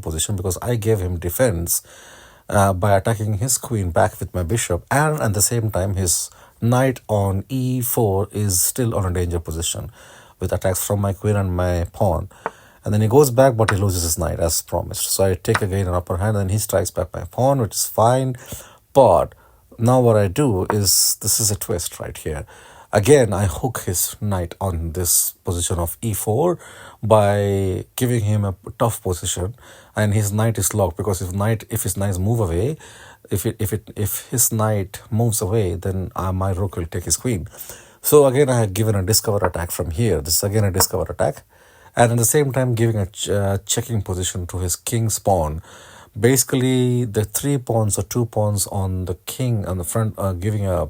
position because I gave him defense by attacking his queen back with my bishop, and at the same time his knight on e4 is still on a danger position with attacks from my queen and my pawn. And then he goes back, but he loses his knight as promised. So I take again an upper hand, and he strikes back my pawn, which is fine. But now what I do is, this is a twist right here. Again, I hook his knight on this position of e4 by giving him a tough position, and his knight is locked because if his knights move away, if his knight moves away, then my rook will take his queen. So again, I have given a discover attack from here. This is again a discover attack, and at the same time giving a checking position to his king's pawn. Basically, the 3 pawns or 2 pawns on the king on the front, giving a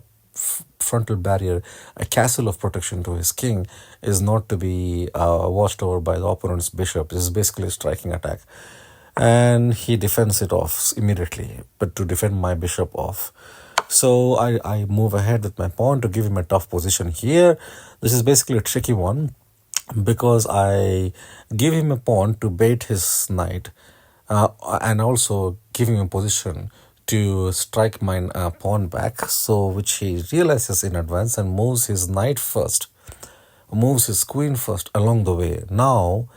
frontal barrier, a castle of protection to his king, is not to be watched over by the opponent's bishop. This is basically a striking attack, and he defends it off immediately, but to defend my bishop off. So I move ahead with my pawn to give him a tough position here. This is basically a tricky one because I give him a pawn to bait his knight, and also give him a position to strike my pawn back, so which he realizes in advance and moves his knight first, moves his queen first along the way. Now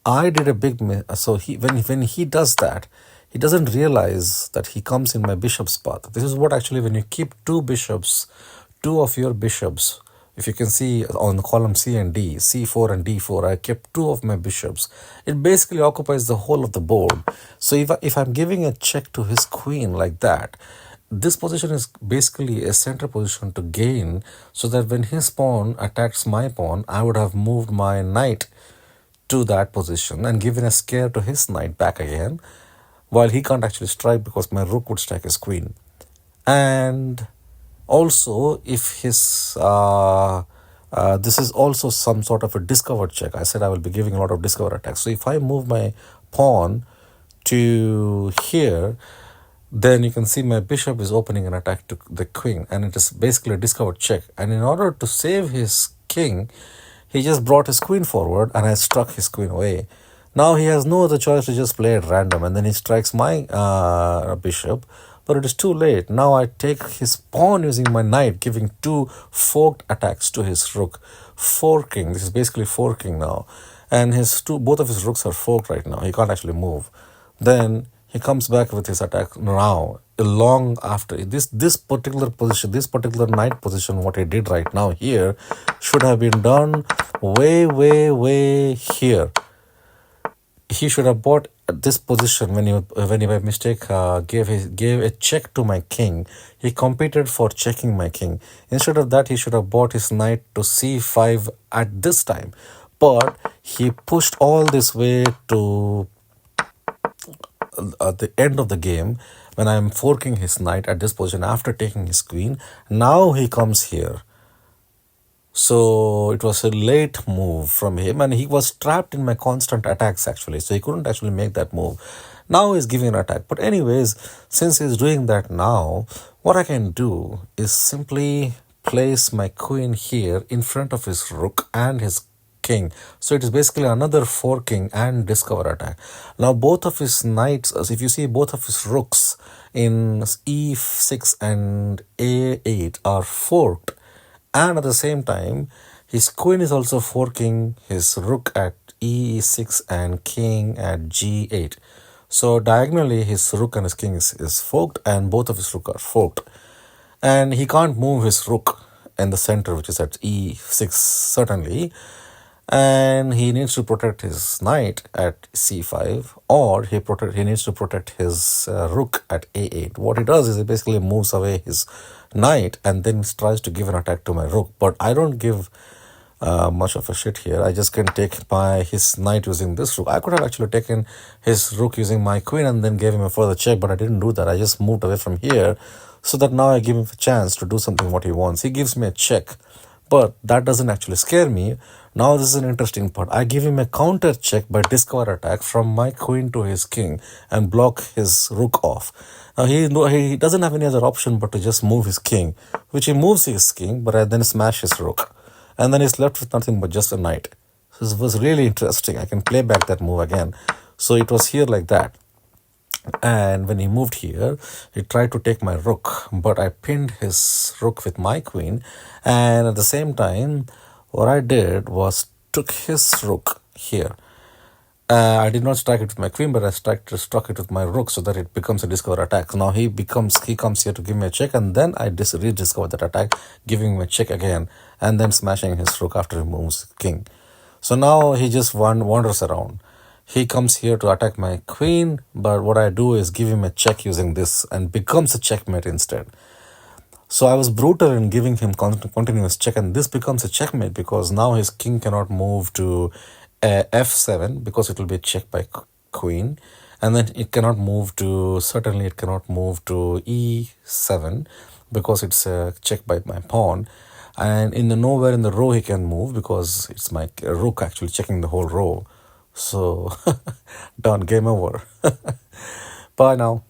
I did a big so when he does that, he doesn't realize that he comes in my bishop's path. This is what actually, when you keep two of your bishops, if you can see on the column C and D, C4 and D4, I kept 2 of my bishops. It basically occupies the whole of the board. So if I'm giving a check to his queen like that, this position is basically a center position to gain, so that when his pawn attacks my pawn, I would have moved my knight to that position and given a scare to his knight back again, while he can't actually strike because my rook would strike his queen. And also, if his this is also some sort of a discovered check. I said I will be giving a lot of discover attacks. So if I move my pawn to here, then you can see my bishop is opening an attack to the queen, and it is basically a discovered check. And in order to save his king, he just brought his queen forward, and I struck his queen away. Now he has no other choice to just play at random, and then he strikes my bishop. But it is too late. Now I take his pawn using my knight, giving 2 forked attacks to his rook. Forking. This is basically forking now. And both of his rooks are forked right now. He can't actually move. Then he comes back with his attack now, long after. This particular position, this particular knight position, what he did right now here, should have been done way here. He should have bought this position when he by mistake gave a check to my king. He competed for checking my king. Instead of that, he should have bought his knight to c5 at this time. But he pushed all this way to the end of the game, when I'm forking his knight at this position after taking his queen. Now he comes here. So it was a late move from him, and he was trapped in my constant attacks actually. So he couldn't actually make that move. Now he's giving an attack. But anyways, since he's doing that now, what I can do is simply place my queen here in front of his rook and his king. So it is basically another forking and discover attack. Now both of his knights, if you see, both of his rooks in e6 and a8 are forked. And at the same time, his queen is also forking his rook at e6 and king at g8. So diagonally, his rook and his king is forked, and both of his rook are forked. And he can't move his rook in the center, which is at e6 certainly. And he needs to protect his knight at c5, or he needs to protect his rook at a8. What he does is he basically moves away his knight and then tries to give an attack to my rook. But I don't give much of a shit here. I just can take his knight using this rook. I could have actually taken his rook using my queen and then gave him a further check, but I didn't do that. I just moved away from here, so that now I give him a chance to do something what he wants. He gives me a check, but that doesn't actually scare me. Now this is an interesting part. I give him a counter check by discover attack from my queen to his king and block his rook off. Now he doesn't have any other option but to just move his king, which he moves his king, but I then smash his rook. And then he's left with nothing but just a knight. So this was really interesting. I can play back that move again. So it was here like that. And when he moved here, he tried to take my rook, but I pinned his rook with my queen. And at the same time, what I did was took his rook here. I did not strike it with my queen, but I struck it with my rook so that it becomes a discover attack. So now he comes here to give me a check, and then I rediscover that attack, giving him a check again, and then smashing his rook after he moves king. So now he just wanders around. He comes here to attack my queen, but what I do is give him a check using this and becomes a checkmate instead. So I was brutal in giving him continuous check, and this becomes a checkmate because now his king cannot move to f7 because it will be a check by queen, and then it cannot move to, certainly it cannot move to e7 because it's a check by my pawn, and in the nowhere in the row he can move because it's my rook actually checking the whole row. So done, game over. Bye now.